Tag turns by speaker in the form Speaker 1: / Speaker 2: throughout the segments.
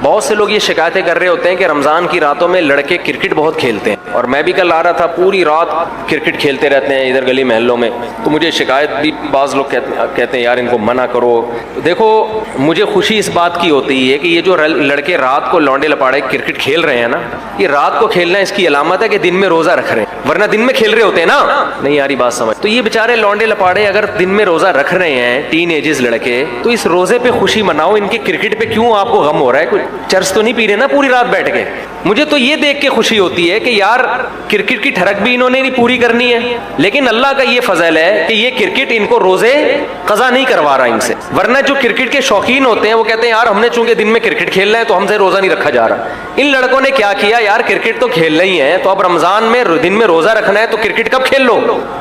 Speaker 1: بہت سے لوگ یہ شکایتیں کر رہے ہوتے ہیں کہ رمضان کی راتوں میں لڑکے کرکٹ بہت کھیلتے ہیں, اور میں بھی کل آ رہا تھا, پوری رات کرکٹ کھیلتے رہتے ہیں ادھر گلی محلوں میں. تو مجھے شکایت بھی بعض لوگ کہتے ہیں یار ان کو منع کرو. دیکھو مجھے خوشی اس بات کی ہوتی ہے کہ یہ جو لڑکے رات کو لونڈے لپاڑے کرکٹ کھیل رہے ہیں نا, یہ رات کو کھیلنا اس کی علامت ہے کہ دن میں روزہ رکھ رہے ہیں, ورنہ دن میں کھیل رہے ہوتے ہیں نا. نہیں یاری بات سمجھ. تو یہ بیچارے لونڈے لپاڑے اگر دن میں روزہ رکھ رہے ہیں, ٹین ایجز لڑکے, تو اس روزے پہ خوشی مناؤ. ان کے کرکٹ پہ کیوں آپ کو غم ہو رہا ہے؟ کوئی چرس تو نہیں پی رہے نا پوری رات بیٹھ کے. مجھے تو یہ دیکھ کے خوشی ہوتی ہے کہ یار کرکٹ کی ٹھڑک بھی انہوں نے نہیں پوری کرنی ہے, لیکن اللہ کا یہ فضل ہے کہ یہ کرکٹ ان کو روزے قضا نہیں کروا رہا ان سے. ورنہ جو کرکٹ کے شوقین ہوتے ہیں وہ کہتے ہیں یار ہم نے چونکہ دن میں کرکٹ کھیلنا ہے تو ہم سے روزہ نہیں رکھا جا رہا. ان لڑکوں نے کیا کیا یار, کرکٹ تو کھیلنا ہی ہے, تو اب رمضان میں دن میں روزہ رکھنا ہے تو کرکٹ کب کھیل لو؟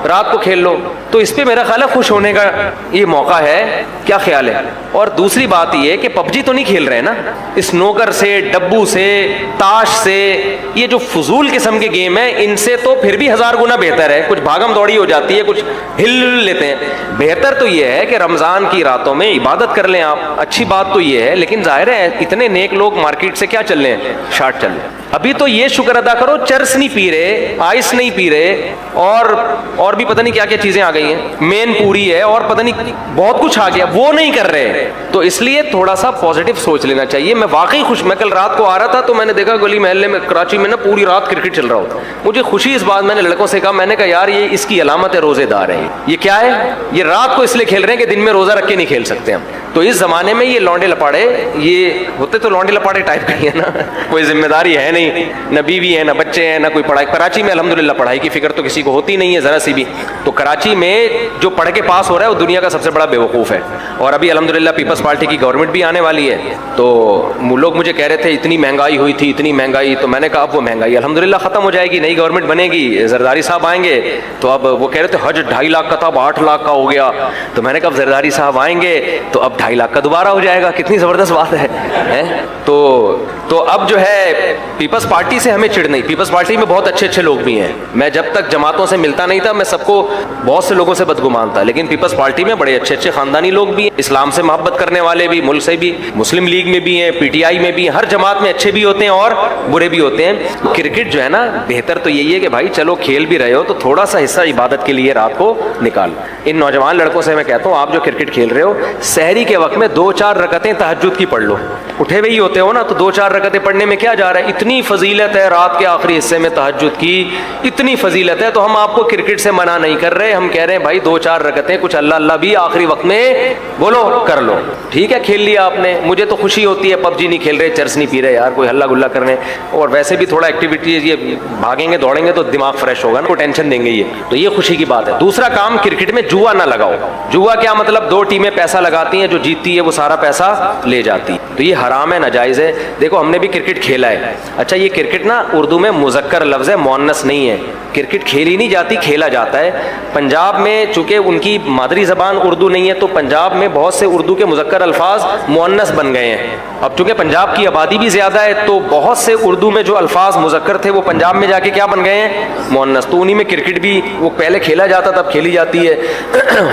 Speaker 1: رات کو کھیل لو. تو اس پہ میرا خیال ہے خوش ہونے کا یہ موقع ہے. کیا خیال ہے؟ اور دوسری بات یہ ہے کہ پب جی تو نہیں کھیل رہے نا, اسنوکر سے, ڈبو سے, تاش سے, یہ جو فضول قسم کے گیم ہیں ان سے تو پھر بھی 1000 گنا بہتر ہے. کچھ بھاگم دوڑی ہو جاتی ہے, کچھ ہل لیتے ہیں. بہتر تو یہ ہے کہ رمضان کی راتوں میں عبادت کر لیں آپ, اچھی بات تو یہ ہے. لیکن ظاہر ہے اتنے نیک لوگ مارکیٹ سے کیا چل رہے ہیں, شارٹ چل رہے ہیں. ابھی تو یہ شکر ادا کرو چرس نہیں پی رہے, آئس نہیں پی رہے, اور بھی پتہ نہیں کیا کیا چیزیں آ گئی ہیں, مین پوری ہے اور پتہ نہیں بہت کچھ آ گیا, وہ نہیں کر رہے. تو اس لیے تھوڑا سا پازیٹیو سوچ لینا چاہیے. میں واقعی خوش, میں کل رات کو آ رہا تھا تو میں نے دیکھا گلی محلے میں کراچی میں نا پوری رات کرکٹ چل رہا ہوتا. مجھے خوشی اس بات, میں نے لڑکوں سے کہا, میں نے کہا یار یہ اس کی علامت ہے روزے دار ہے. یہ کیا ہے؟ یہ رات کو اس لیے کھیل رہے ہیں کہ دن میں روزہ رکھ کے نہیں کھیل سکتے ہم. تو اس زمانے میں یہ لونڈے لپاڑے یہ ہوتے تو لونڈے لپاڑے ٹائپ کا ہی ہے نا, کوئی ذمہ داری ہے نہیں, نہ بیوی ہے, نہ بچے ہیں, نہ کوئی پڑھائی. کراچی میں الحمدللہ پڑھائی کی فکر تو کسی کو ہوتی نہیں ہے ذرا سی بھی. تو کراچی میں جو پڑھ کے پاس ہو رہا ہے وہ دنیا کا سب سے بڑا بیوقوف ہے. اور ابھی الحمدللہ پیپلز پارٹی کی گورنمنٹ بھی آنے والی ہے. تو لوگ مجھے کہہ رہے تھے اتنی مہنگائی ہوئی تھی, اتنی مہنگائی. تو میں نے کہا اب وہ مہنگائی الحمدللہ ختم ہو جائے گی, نئی گورنمنٹ بنے گی, زرداری صاحب آئیں گے. تو اب وہ کہہ رہے تھے حج 2.5 لاکھ کا تھا, اب 8 لاکھ کا ہو گیا. تو میں نے کہا اب زرداری صاحب آئیں گے تو اب 2.5 لاکھ کا دوبارہ ہو جائے گا. کتنی زبردست بات ہے. تو اب جو ہے پیپلز پارٹی سے ہمیں چڑ نہیں. پیپلز پارٹی میں بہت اچھے اچھے لوگ بھی ہیں. میں جب تک جماعتوں سے ملتا نہیں تھا میں سب کو, بہت سے لوگوں سے بدگمان تھا, لیکن پیپلز پارٹی میں بڑے اچھے اچھے خاندانی لوگ بھی ہیں, اسلام سے محبت کرنے والے بھی, ملک سے بھی, مسلم لیگ میں بھی ہیں, پی ٹی آئی میں بھی ہیں. ہر جماعت میں اچھے بھی ہوتے ہیں اور برے بھی ہوتے ہیں. کرکٹ جو ہے نا, بہتر تو یہی ہے کہ بھائی چلو کھیل بھی رہے ہو تو تھوڑا سا حصہ عبادت کے لیے رات کو نکال. ان نوجوان لڑکوں سے میں کہتا ہوں آپ جو کرکٹ کھیل رہے ہو, سحری کے وقت میں 2-4 رکعتیں تہجد کی پڑھ لو. اٹھے ہوئے ہی ہوتے ہو نا, تو 2-4 رکعتیں پڑھنے میں کیا جا رہا ہے؟ اتنی فضیلت ہے رات کے آخری حصے میں تہجد کی, اتنی فضیلت ہے. تو ہم آپ کو کرکٹ سے منع نہیں کر رہے, ہم کہہ رہے ہیں بھائی 2-4 رکعتیں کچھ اللہ اللہ بھی آخری وقت میں بولو کر لو. ٹھیک ہے کھیل لیا آپ نے, مجھے تو خوشی ہوتی ہے. پب جی نہیں کھیل رہے, چرس نہیں پی رہے یار, کوئی ہلا گلا کر رہے ہیں. اور ویسے بھی تھوڑا ایکٹیویٹیز, یہ بھاگیں گے دوڑیں گے تو دماغ فریش ہوگا نا, کو ٹینشن دیں گے یہ. تو یہ خوشی کی بات ہے. دوسرا کام, کرکٹ میں جوا نہ لگاؤ. جوا کیا مطلب؟ 2 ٹیمیں پیسہ لگاتی ہیں, جو جیتتی ہے وہ سارا پیسہ لے جاتی. تو یہ حرام ہے, ناجائز ہے. دیکھو ہم نے بھی کرکٹ کھیلا ہے. اچھا یہ کرکٹ نا اردو میں مذکر لفظ ہے, مؤنث نہیں ہے. کرکٹ کھیلی نہیں جاتی, کھیلا جاتا ہے. پنجاب میں چونکہ ان کی مادری زبان اردو نہیں ہے تو پنجاب میں بہت سے اردو کے مذکر الفاظ مؤنث بن گئے ہیں. اب چونکہ پنجاب کی آبادی بھی زیادہ ہے تو بہت سے اردو میں جو الفاظ مذکر تھے وہ پنجاب میں جا کے کیا بن گئے ہیں؟ مؤنث. تو انہی میں کرکٹ بھی, وہ پہلے کھیلا جاتا تھا اب کھیلی جاتی ہے,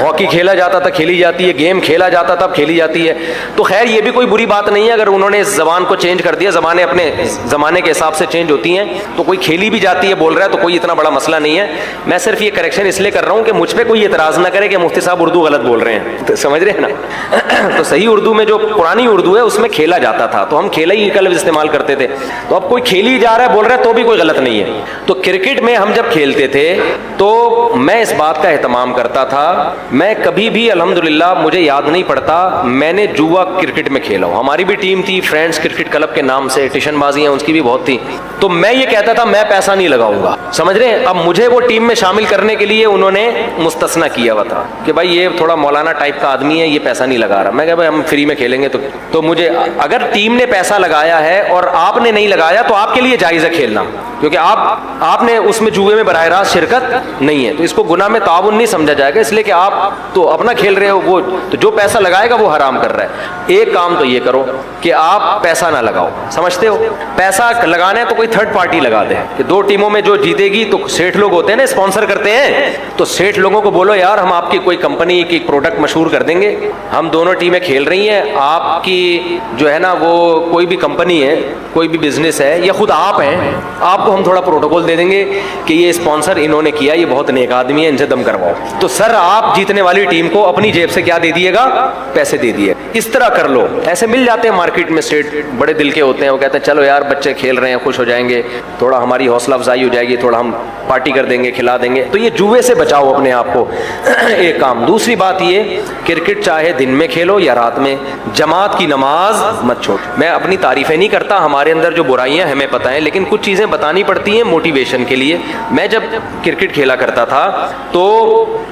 Speaker 1: ہاکی کھیلا جاتا تھا کھیلی جاتی ہے, گیم کھیلا جاتا تھا اب کھیلی جاتی ہے. تو خیر یہ بھی کوئی بری بات نہیں ہے اگر انہوں نے اس زبان کو چینج کر دیا. زبانیں اپنے زمانے کے حساب سے چینج ہوتی ہیں, تو کوئی کھیلی بھی جاتی ہے بول رہا ہے تو کوئی اتنا بڑا مسئلہ نہیں ہے. میں صرف یہ کریکشن اس لیے کر رہا ہوں کہ مجھ پہ کوئی اعتراض نہ کرے کہ مفتی صاحب اردو غلط بول رہے ہیں. تو سمجھ رہے ہیں نا, تو صحیح اردو میں جو پرانی اردو ہے اس میں کھیلا جاتا تھا تو ہم کھیلا ہی کا لفظ استعمال کرتے تھے. تو اب کوئی کھیلی جا رہا ہے بول رہا ہے تو بھی کوئی غلط نہیں ہے. تو کرکٹ میں ہم جب کھیلتے تھے تو میں اس بات کا اہتمام کرتا تھا. میں کبھی بھی الحمدللہ مجھے یاد نہیں پڑتا میں نے جوا کرکٹ میں کھیلا ہوں. ہماری بھی ٹیم تھی فرینڈس کرکٹ کلب کے نام سے, ٹیشن بازیاں اس کی بھی بہت تھی. تو میں یہ کہتا تھا میں پیسہ نہیں لگاؤں گا, سمجھ رہے ہیں. اب مجھے وہ ٹیم میں شامل کرنے کے لیے انہوں نے مستثنا کیا ہوا تھا کہ بھائی یہ تھوڑا مولانا ٹائپ کا آدمی ہے, یہ پیسہ نہیں لگا رہا. میں کہا بھائی ہم فری میں کھیلیں گے. تو مجھے اگر ٹیم نے پیسہ لگایا ہے اور آپ نے نہیں لگایا تو آپ کے لیے جائز ہے کھیلنا, کیونکہ آپ نے اس میں جوئے میں براہ راست شرکت نہیں ہے. تو اس کو گناہ میں تعاون نہیں سمجھا جائے گا, اس لیے کہ آپ تو اپنا کھیل رہے ہو, وہ تو جو پیسہ لگائے گا وہ حرام کر رہا ہے. ایک کام تو یہ کرو, کہ آپ پیسہ نہ لگاؤ. سمجھتے ہو پیسہ لگانا ہے تو کوئی تھرڈ پارٹی لگا دے کہ دو ٹیموں میں جو جیتے گی, تو سیٹھ لوگ ہوتے ہیں نا اسپانسر کرتے ہیں, تو سیٹھ لوگوں کو بولو یار ہم آپ کی کوئی کمپنی کی پروڈکٹ مشہور کر دیں گے, ہم دونوں ٹیمیں کھیل رہی ہیں, آپ کی جو ہے نا وہ کوئی بھی کمپنی ہے, کوئی بھی بزنس ہے, یا خود آپ ہیں, آپ کو ہم تھوڑا پروٹوکول دے دیں گے کہ یہ اسپانسر انہوں نے کیا, یہ بہت نیک آدمی ہے, ان سے دم کرواؤ. تو سر آپ جیتنے والی ٹیم کو اپنی جیب سے کیا دے دیے گا, پیسے دے دیے. اس طرح کر لو. ایسے مل جاتے ہیں مارکیٹ میں اسٹیٹ, بڑے دل کے ہوتے ہیں, وہ کہتے ہیں چلو یار بچے کھیل رہے ہیں خوش ہو جائیں گے, تھوڑا ہماری حوصلہ افزائی ہو جائے گی, تھوڑا ہم پارٹی کر دیں گے, کھلا دیں گے. تو یہ جوئے سے بچاؤ اپنے آپ کو, ایک کام. دوسری بات یہ, کرکٹ چاہے دن میں کھیلو یا رات میں, جماعت کی نماز مت چھوڑ. میں اپنی تعریفیں نہیں کرتا, ہمارے اندر جو برائیاں ہمیں پتہ ہیں, لیکن کچھ چیزیں بتانی پڑتی ہیں موٹیویشن کے لیے. میں جب کرکٹ کھیلا کرتا تھا تو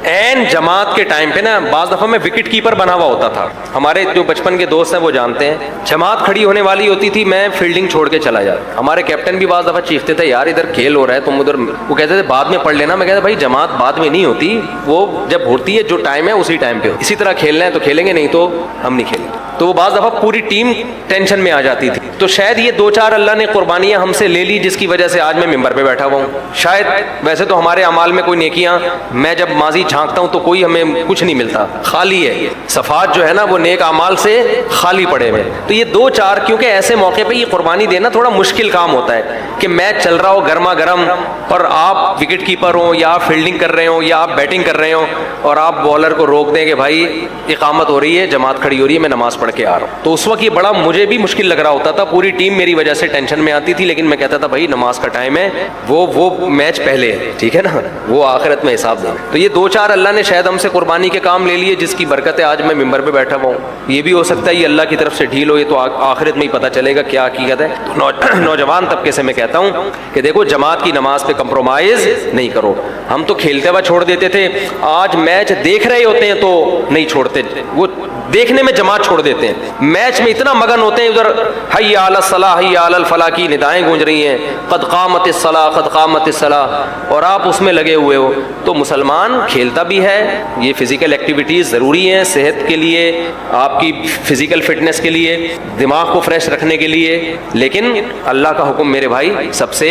Speaker 1: عین جماعت کے ٹائم پہ نا بعض دفعہ میں وکٹ کیپر بنا ہوا ہوتا تھا. ہمارے جو بچپن کے دوست ہیں وہ جانتے ہیں, جماعت کھڑی ہونے والی ہوتی تھی, میں فیلڈنگ چھوڑ کے چلا جاتا. ہمارے کیپٹن بھی بعض دفعہ چیختے تھے یار ادھر کھیل ہو رہا ہے تم ادھر, وہ کہتے تھے بعد میں پڑھ لینا. میں کہتا بھائی جماعت بعد میں نہیں ہوتی, وہ جب ہوتی ہے جو ٹائم ہے اسی ٹائم پہ ہو. اسی طرح کھیلنا ہے تو کھیلیں گے, نہیں تو ہم نہیں کھیلیں. تو وہ بعض دفعہ پوری ٹیم ٹینشن میں آ جاتی تھی. تو شاید یہ دو چار اللہ نے قربانیاں ہم سے لے لی جس کی وجہ سے آج میں ممبر پہ بیٹھا ہوا ہوں. شاید ویسے تو ہمارے اعمال میں کوئی نیکیاں, میں جب ماضی جھانکتا ہوں تو کوئی ہمیں کچھ نہیں ملتا, خالی ہے. صفات جو ہے نا وہ نیک اعمال سے خالی پڑے ہوئے. تو یہ دو چار, کیونکہ ایسے موقع پہ یہ قربانی دینا تھوڑا مشکل کام ہوتا ہے کہ میچ چل رہا ہو گرما گرم اور آپ وکٹ کیپر ہوں یا آپ فیلڈنگ کر رہے ہوں یا آپ بیٹنگ کر رہے ہوں اور آپ بالر کو روک دیں کہ بھائی اقامت ہو رہی ہے, جماعت کھڑی ہو رہی ہے, میں نماز پڑھ کے آ رہا ہوں. تو اس وقت یہ بڑا مجھے بھی مشکل لگ رہا ہوتا تھا, پوری ٹیم میری وجہ سے ٹینشن میں آتی تھی, لیکن میں کہتا تھا بھائی نماز کا ٹائم ہے, وہ میچ پہلے ہے, ٹھیک ہے نا, وہ آخرت میں حساب دینا. تو یہ دو چار اللہ نے شاید ہم سے قربانی کے کام لے لیے جس کی برکت ہے آج میں ممبر پہ بیٹھا ہوا ہوں. یہ بھی ہو سکتا ہے یہ اللہ کی طرف سے ڈھیل ہو, یہ تو آخرت میں ہی پتہ چلے گا کیا حقیقت ہے. تو نوجوان طبقے سے میں کہتا ہوں کہ دیکھو جماعت کی نماز پہ کمپرومائز نہیں کرو. ہم تو کھیلتے ہوا چھوڑ دیتے تھے, آج میچ دیکھ رہے ہوتے ہیں تو نہیں چھوڑتے, وہ دیکھنے میں جماعت چھوڑ دیتے ہیں, میچ میں اتنا مگن ہوتے ہیں, ادھر حی علی الصلاح حی علی الفلاح کی ندائیں گونج رہی ہیں, قد قامت الصلاح قد قامت الصلاح, اور آپ اس میں لگے ہوئے ہو. تو مسلمان کھیلتا بھی ہے, یہ فزیکل ایکٹیویٹیز ضروری ہیں صحت کے لیے, آپ کی فزیکل فٹنس کے لیے, دماغ کو فریش رکھنے کے لیے, لیکن اللہ کا حکم میرے بھائی سب سے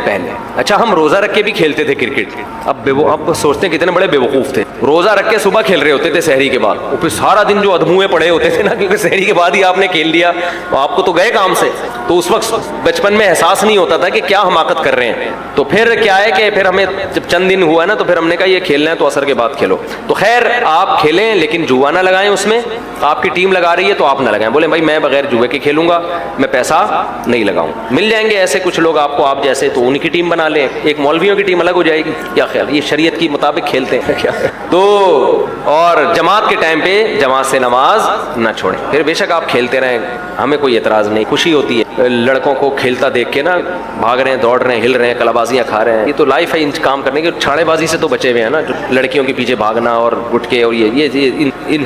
Speaker 1: پہلے. اچھا ہم روزہ رکھ کے بھی کھیلتے تھے کرکٹ, اب سوچتے ہیں کتنے بڑے بیوقوف تھے. روزہ رکھ کے صبح کھیل رہے ہوتے تھے سحری کے بعد, اور پھر سارا دن جو ادھموئے پڑے ہوتے تھے نا, کیونکہ سحری کے بعد ہی آپ نے کھیل لیا, آپ کو تو گئے کام سے. تو اس وقت بچپن میں احساس نہیں ہوتا تھا کہ کیا حماقت کر رہے ہیں. تو پھر کیا ہے کہ پھر ہمیں جب چند دن ہوا نا تو پھر ہم نے کہا یہ کھیلنا ہے تو عصر کے بعد کھیلو. تو خیر آپ کھیلیں لیکن جوا نہ لگائیں, اس میں آپ کی ٹیم لگا رہی ہے تو آپ نہ لگائیں. بولیں بھائی میں بغیر جوئے کے کھیلوں گا, میں پیسہ نہیں لگاؤں. مل جائیں گے ایسے کچھ لوگ آپ کو, آپ جیسے, تو ان کی ٹیم بنا لیں, ایک مولویوں کی ٹیم الگ ہو جائے گی. کیا خیال, یہ شریعت کی مطابق کھیلتے ہیں کیا. تو اور جماعت کے ٹائم پہ جماعت سے نماز نہ چھوڑیں. پھر بے شک آپ کھیلتے رہیں, ہمیں کوئی اعتراض نہیں, خوشی ہوتی ہے لڑکوں کو کھیلتا دیکھ کے نا, بھاگ رہے ہیں, دوڑ رہے ہیں, ہل رہے ہیں, کلا بازیاں کھا رہے ہیں. یہ تو لائف ہے ان کام کرنے کی. چھاڑے بازی سے تو بچے ہوئے ہیں نا, جو لڑکیوں کے پیچھے بھاگنا اور گٹکے اور یہ ان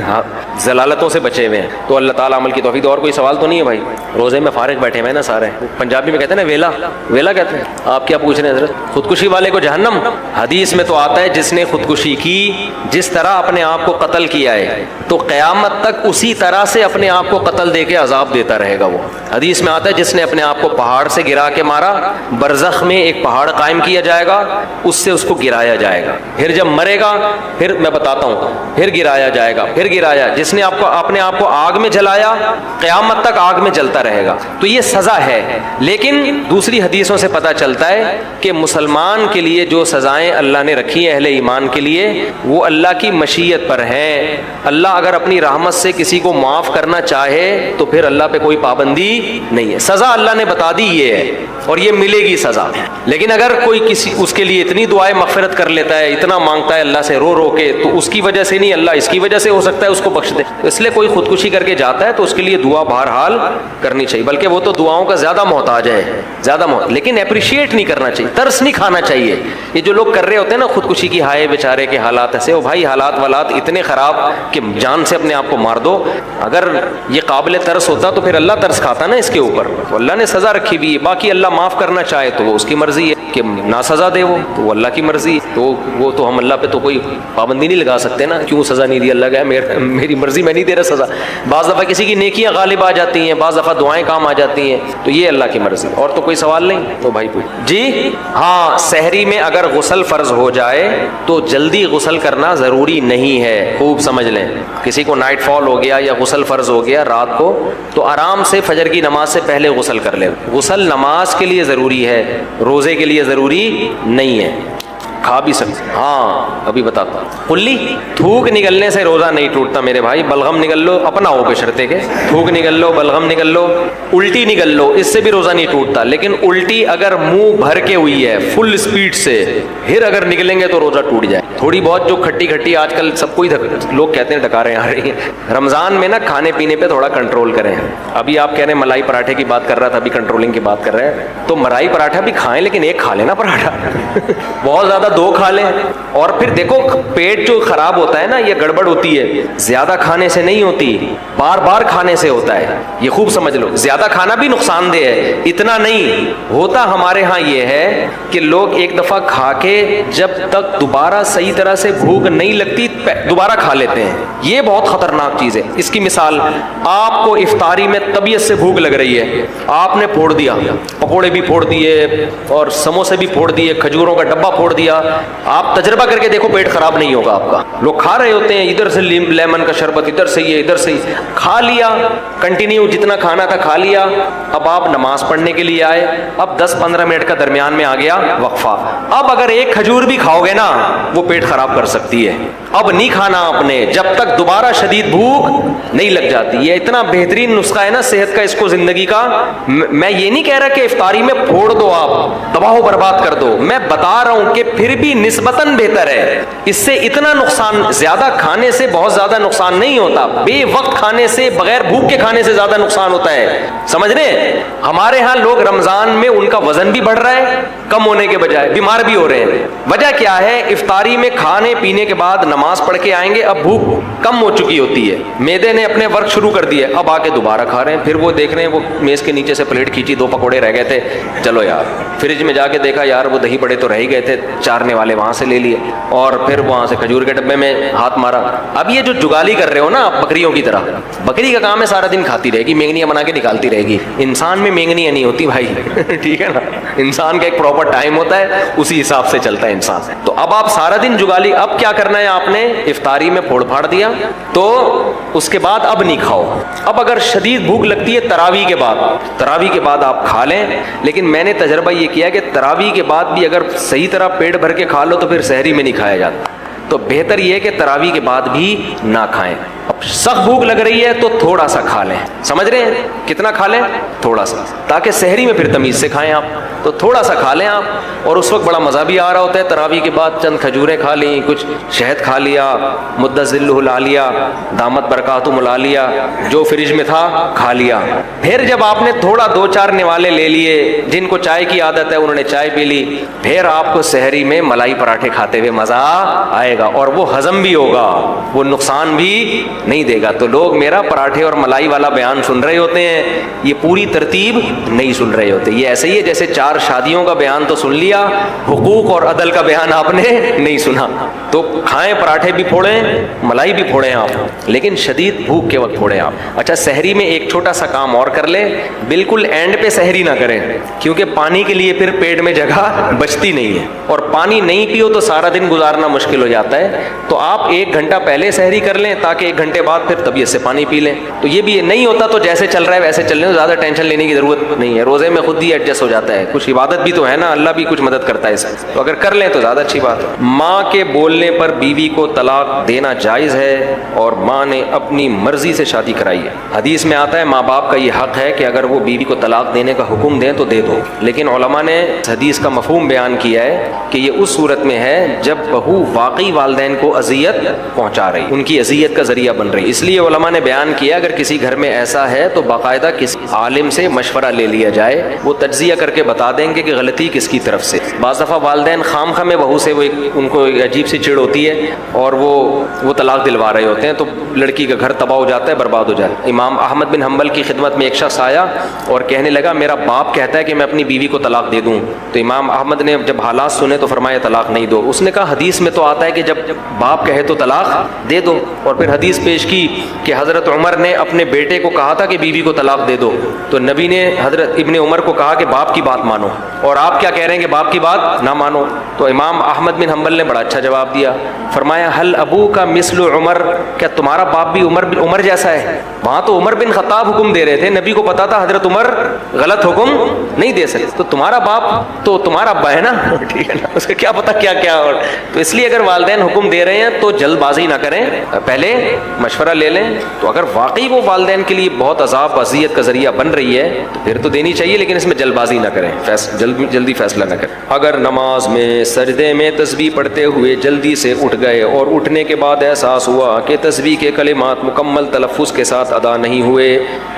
Speaker 1: ضلالتوں سے بچے ہوئے ہیں. تو اللہ تعالیٰ عمل کی توفیق. اور کوئی سوال تو نہیں ہے بھائی, روزے میں فارغ بیٹھے ہوئے ہیں نا سارے. پنجابی میں کہتے ہیں نا ویلا, ویلا کہتے ہیں. آپ کیا پوچھ رہے ہیں حضرت, خودکشی والے کو جہنم. حدیث میں تو آتا ہے جس نے خودکشی کی, جس طرح اپنے آپ کو قتل کیا ہے تو قیامت تک اسی طرح سے اپنے آپ کو قتل دے کے عذاب دیتا رہے گا. وہ حدیث میں آتا ہے جس نے اپنے آپ کو پہاڑ سے گرا کے مارا, برزخ میں ایک پہاڑ قائم کیا جائے گا, اس سے اس کو گرایا جائے گا, پھر جب مرے گا پھر میں بتاتا ہوں, پھر گرایا جائے گا, پھر گرایا. جس نے اپنے آپ کو آگ میں جلایا قیامت تک آگ میں جلتا رہے گا. تو یہ سزا ہے. لیکن دوسری حدیثوں سے پتہ چلتا ہے کہ مسلمان کے لیے جو سزائیں اللہ نے رکھی ہیں اہل ایمان کے لیے, وہ اللہ کی مشیت پر ہیں. اللہ اگر اپنی رحمت سے کسی کو معاف کرنا چاہے تو پھر اللہ پہ کوئی پابندی نہیں ہے. سزا اللہ نے بتا دی یہ ہے اور یہ ملے گی سزا. لیکن اگر کوئی کسی اس کے لیے اتنی دعائیں مغفرت کر لیتا ہے, اتنا مانگتا ہے اللہ سے رو رو کے, تو اس کی وجہ سے نہیں, اللہ اس کی وجہ سے ہو سکتا ہے اس کو بخش دے. اس لیے کوئی خودکشی کر کے جاتا ہے تو اس کے لیے دعا بہرحال کرنی چاہیے, بلکہ وہ تو دعاؤں کا زیادہ محتاج ہے, زیادہ محتاج. لیکن اپریشیٹ نہیں کرنا چاہیے, ترس نہیں کھانا چاہیے. یہ جو لوگ کر رہے ہوتے ہیں نا خودکشی کی, ہائے بیچارے کے حالات ایسے ہو, بھائی حالات والات اتنے خراب کہ جان سے اپنے آپ آپ کو مار دو. اگر یہ قابل ترس ہوتا تو پھر اللہ ترس کھاتا نا اس کے اوپر. تو اللہ نے سزا رکھی ہوئی ہے. باقی اللہ معاف کرنا چاہے تو وہ اس کی مرضی ہے کہ نہ سزا دے، وہ تو اللہ کی مرضی ہے. تو وہ تو ہم اللہ پہ تو کوئی پابندی نہیں لگا سکتے نا، کیوں سزا نہیں دی. اللہ کا میری مرضی، میں نہیں دے رہا سزا. بعض دفعہ کسی کی نیکیاں غالب آ جاتی ہیں، بعض دفعہ دعائیں کام آ جاتی ہیں، تو یہ اللہ کی مرضی. اور تو کوئی سوال نہیں تو بھائی پوچھ. جی ہاں، سحری میں اگر غسل فرض ہو جائے تو جلدی غسل کرنا ضروری نہیں ہے. خوب سمجھ لیں، کسی کو نائٹ فال ہو گیا یا غسل فرض ہو گیا رات کو، تو آرام سے فجر کی نماز سے پہلے غسل کر لے. غسل نماز کے لیے ضروری ہے، روزے کے لیے ضروری نہیں ہے. کھا بھی سکتے. ہاں ابھی بتاتا ہوں. کلی تھوک نکلنے سے روزہ نہیں ٹوٹتا میرے بھائی. بلغم نکل لو، اپنا ہو بشرطے کے تھوک نکل لو، بلغم نکل لو، الٹی نکل لو، اس سے بھی روزہ نہیں ٹوٹتا. لیکن الٹی اگر منہ بھر کے ہوئی ہے فل اسپیڈ سے، پھر اگر نکلیں گے تو روزہ ٹوٹ جائے. تھوڑی بہت جو کھٹی کھٹی آج کل سب کو ہی لوگ کہتے ہیں ڈکاریں آ رہی ہیں. رمضان میں نا کھانے پینے پہ تھوڑا کنٹرول کریں. ابھی آپ کہہ رہے ہیں ملائی پراٹھے کی بات کر رہا تھا، ابھی کنٹرولنگ کی بات کر رہے ہیں. تو ملائی پراٹھا بھی کھائیں لیکن ایک کھا لینا پراٹھا. بہت زیادہ دو کھا لیں. اور پھر دیکھو پیٹ جو خراب ہوتا ہے نا، یہ گڑبڑ ہوتی ہے زیادہ کھانے سے نہیں ہوتی، بار بار کھانے سے ہوتا ہے. یہ خوب سمجھ لو. زیادہ کھانا بھی نقصان دہ ہے، اتنا نہیں ہوتا. ہمارے ہاں یہ ہے کہ لوگ ایک دفعہ کھا کے جب تک دوبارہ صحیح طرح سے بھوک نہیں لگتی دوبارہ کھا لیتے ہیں. یہ بہت خطرناک چیز ہے. اس کی مثال، آپ کو افطاری میں طبیعت سے بھوک لگ رہی ہے، آپ نے پھوڑ دیا، پکوڑے بھی پھوڑ دیے اور سموسے بھی پھوڑ دیے، کھجوروں کا ڈبہ پھوڑ دیا. آپ تجربہ کر کے دیکھو پیٹ خراب نہیں ہوگا آپ کا. لوگ کھا رہے ہوتے ہیں، ادھر سے لیمن کا شربت، ادھر سے یہ، ادھر سے کھا لیا، کنٹینیو جتنا کھانا تھا کھا لیا. اب آپ نماز پڑھنے کے لیے آئے، اب 10-15 منٹ کا درمیان میں آ گیا وقفہ. اب اگر ایک کھجور بھی کھاؤ گے نا وہ پیٹ خراب کر سکتی ہے. اب نہیں کھانا آپ نے جب تک دوبارہ شدید بھوک نہیں لگ جاتی. یہ اتنا بہترین نسخہ ہے نا صحت کا، اس کو زندگی کا. میں یہ نہیں کہہ رہا کہ افطاری میں پھوڑ دو، آپ تباہ و برباد کر دو. میں بتا رہا ہوں کہ پھر بھی نسبتاً بہتر ہے. اس سے اتنا نقصان، زیادہ کھانے سے بہت زیادہ نقصان نہیں ہوتا. بے وقت کھانے سے، بغیر بھوک کے کھانے سے زیادہ نقصان ہوتا ہے. سمجھ رہے ہیں؟ ہمارے ہاں لوگ رمضان میں ان کا وزن بھی بڑھ رہا ہے کم ہونے کے بجائے، بیمار بھی ہو رہے ہیں. وجہ کیا ہے؟ افطاری میں کھانے پینے کے بعد نماز پڑھ کے آئیں گے، اب بھوک کم ہو چکی ہوتی ہے، معدے نے اپنے ورک شروع کر دیے، اب آ کے دوبارہ کھا رہے ہیں. پھر وہ دیکھ رہے ہیں وہ میز کے نیچے سے پلیٹ کھینچی، 2 پکوڑے رہ گئے تھے، چلو یار فریج میں جا کے دیکھا یار وہ دہی بڑے تو رہ ہی گئے تھے، چارنے والے وہاں سے لے لیے، اور پھر وہاں سے کھجور کے ڈبے میں ہاتھ مارا. اب یہ جو جگالی کر رہے ہو نا بکریوں کی طرح، بکری کا کام ہے سارا دن کھاتی رہے گی، مینگنیاں بنا کے نکالتی رہے گی. انسان میں مینگنیاں نہیں ہوتی بھائی. ٹھیک ہے نا؟ انسان کا ایک پراپر ٹائم ہوتا ہے، اسی حساب سے چلتا ہے انسان. تو اب آپ سارا دن جگالی، اب کیا کرنا ہے آپ نے؟ افطاری میں پھوڑ پھاڑ دیا تو اس کے بعد اب نہیں کھاؤ. اب اگر شدید بھوک لگتی ہے تراویح کے بعد آپ کھا لیں. لیکن میں نے تجربہ یہ کیا کہ تراویح کے بعد بھی اگر صحیح طرح پیٹ بھر کے کھا لو تو پھر سحری میں نہیں کھایا جاتا. تو بہتر یہ ہے کہ تراویح کے بعد بھی نہ کھائیں. اب سخت بھوک لگ رہی ہے تو تھوڑا سا کھا لیں. سمجھ رہے ہیں؟ کتنا کھا لیں؟ تھوڑا سا، تاکہ سحری میں پھر تمیز سے کھائیں آپ. تو تھوڑا سا کھا لیں آپ. اور اس وقت بڑا مزہ بھی آ رہا ہوتا ہے. تراویح کے بعد چند کھجوریں کھا لیں، کچھ شہد کھا لیا، مدہ ذلہ لا لیا، دامت برکاتہ لا لیا، جو فریج میں تھا کھا لیا. پھر جب آپ نے تھوڑا 2-4 نوالے لے لیے، جن کو چائے کی عادت ہے انہوں نے چائے پی لی، پھر آپ کو سحری میں ملائی پراٹھے کھاتے ہوئے مزہ آئے گا، اور وہ ہضم بھی ہوگا، وہ نقصان بھی نہیں دے گا. تو لوگ میرا پراٹھے اور ملائی والا بیان سن رہے ہوتے ہیں، یہ پوری ترتیب نہیں سن رہے ہوتے. یہ ایسے ہی ہے جیسے 4 شادیوں کا بیان تو سن لیا، حقوق اور عدل کا بیان آپ نے نہیں سنا. تو کھائیں، پراٹھے بھی پھوڑیں، ملائی بھی پھوڑیں آپ، لیکن شدید بھوک کے وقت پھوڑیں آپ. اچھا، سحری میں ایک چھوٹا سا کام اور کر لیں، بالکل اینڈ پہ سحری نہ کریں، کیونکہ پانی کے لیے پھر پیٹ میں جگہ بچتی نہیں ہے، اور پانی نہیں پیو تو سارا دن گزارنا مشکل ہو جاتا ہے. تو آپ 1 گھنٹہ پہلے سحری کر لیں تاکہ 1 گھنٹے بعد پھر طبیعت سے پانی پی لیں. تو یہ بھی نہیں ہوتا تو جیسے چل رہا ہے ویسے چل رہے ہیں، زیادہ ٹینشن لینے کی ضرورت نہیں ہے. روزے میں خود ہی ایڈجسٹ ہو جاتا ہے. کچھ عبادت بھی تو ہے نا، اللہ بھی کچھ مدد کرتا ہے اس میں، تو اگر کر لیں تو زیادہ اچھی بات ہے. ماں کے بولنے پر بیوی کو طلاق دینا جائز ہے اور ماں نے اپنی مرضی سے شادی کرائی ہے. حدیث میں آتا ہے ماں باپ کا یہ حق ہے کہ اگر وہ بیوی کو طلاق دینے کا حکم دیں تو دے دو. لیکن علماء نے حدیث کا مفہوم بیان کیا ہے کہ یہ اس صورت میں ہے جب بہو واقعی والدین کو اذیت پہنچا رہی، ان کی اذیت کا ذریعہ بن رہی. اس لیے علماء نے بیان کیا اگر کسی گھر میں ایسا ہے تو باقاعدہ کسی عالم سے مشورہ لے لیا جائے، وہ تجزیہ کر کے بتا دیں گے کہ غلطی کس کی طرف سے. بعض دفعہ والدین خام خواہ میں بہو سے ان کو عجیب سی چڑ ہوتی ہے اور وہ طلاق دلوا رہے ہوتے ہیں، تو لڑکی کا گھر تباہ ہو جاتا ہے, برباد ہو جاتا ہے. امام احمد بن حنبل کی خدمت میں ایک شخص آیا اور کہنے لگا میرا باپ کہتا ہے کہ میں اپنی بیوی کو طلاق دے دوں. تو امام احمد نے جب حالات سنے تو فرمایا طلاق نہیں دو. اس نے کہا حدیث میں تو آتا ہے کہ جب باپ کہے تو طلاق دے دو, اور پھر حدیث پیش کی کہ حضرت عمر نے اپنے بیٹے کو کہا تھا کہ بیوی کو طلاق دے دو, تو نبی نے حضرت ابن عمر کو کہا کہ باپ کی بات مانو, اور آپ کیا کہہ رہے ہیں کہ باپ کی بات نہ مانو. تو امام احمد بن حنبل نے بڑا اچھا جواب دیا, فرمایا حل ابو کا مثل عمر, کیا تمہارا باپ بھی عمر جیسا ہے؟ وہاں تو عمر بن خطاب حکم دے رہے تھے, نبی کو پتا تھا حضرت عمر غلط حکم نہیں دے سکتے, تو تمہارا باپ تو تمہارا ابا ہے نا, ٹھیک ہے نا, اس کا کیا پتا کیا کیا. اور تو اس لیے اگر والدین حکم دے رہے ہیں تو جلد بازی نہ کریں, پہلے مشورہ لے لیں. تو اگر واقعی وہ والدین کے لیے بہت عذاب اذیت کا ذریعہ بن رہی ہے تو پھر تو دینی چاہیے, لیکن اس میں جلد بازی نہ کریں, جلدی فیصلہ نہ کریں. اگر نماز میں سجدے میں تسبیح پڑھتے ہوئے جلدی سے اٹھ گئے اور اٹھنے کے بعد احساس ہوا کہ تسبیح کے کلمات مکمل تلفظ کے ساتھ ادا نہیں ہوئے,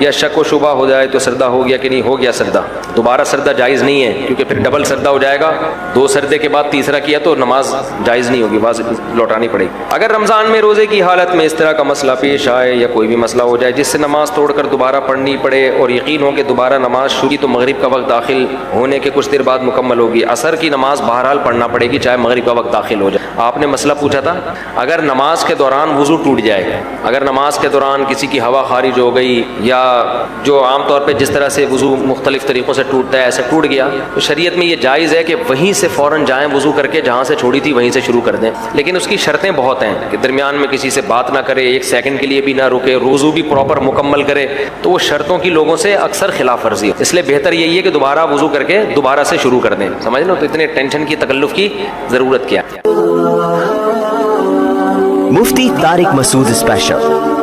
Speaker 1: یا شک و شبہ ہو جائے تو سجدہ ہو گیا کہ نہیں ہو گیا سجدہ, دوبارہ سجدہ جائز نہیں ہے, کیونکہ پھر ڈبل سجدہ ہو جائے گا. 2 سجدے کے بعد تیسرا کیا تو نماز جائز نہیں ہوگی, واضح لوٹانی پڑے گی. اگر رمضان میں روزے کی حالت میں اس طرح کا مسئلہ پیش آئے یا کوئی بھی مسئلہ ہو جائے جس سے نماز توڑ کر دوبارہ پڑھنی پڑے اور یقین ہو کہ دوبارہ نماز شروع تو مغرب کا وقت داخل ہونے کے کچھ دیر بعد مکمل ہوگی, عصر کی نماز بہرحال پڑھنا پڑے گی چاہے مغرب کا وقت داخل ہو جائے. آپ نے مسئلہ پوچھا تھا, اگر نماز کے دوران وضو ٹوٹ جائے, اگر نماز کے دوران کسی کی ہوا خارج ہو گئی, یا جو عام طور پہ جس طرح سے وضو مختلف طریقوں سے ٹوٹتا ہے ایسا ٹوٹ گیا, تو شریعت میں یہ جائز ہے کہ وہیں سے فوراً جائیں وضو کر کے, جہاں سے چھوڑی تھی وہیں سے شروع کر دیں. لیکن اس کی شرطیں بہت ہیں کہ درمیان میں کسی سے بات نہ کرے, 1 سیکنڈ کے لیے بھی نہ رکے, وضو بھی پراپر مکمل کرے. تو وہ شرطوں کی لوگوں سے اکثر خلاف ورزی ہے, اس لیے بہتر یہی ہے کہ دوبارہ وضو کر کے دوبارہ سے شروع کر دیں. سمجھ لو, تو اتنے ٹینشن کی تکلف کی ضرورت کیا ہے.
Speaker 2: مفتی طارق مسعود اسپیشل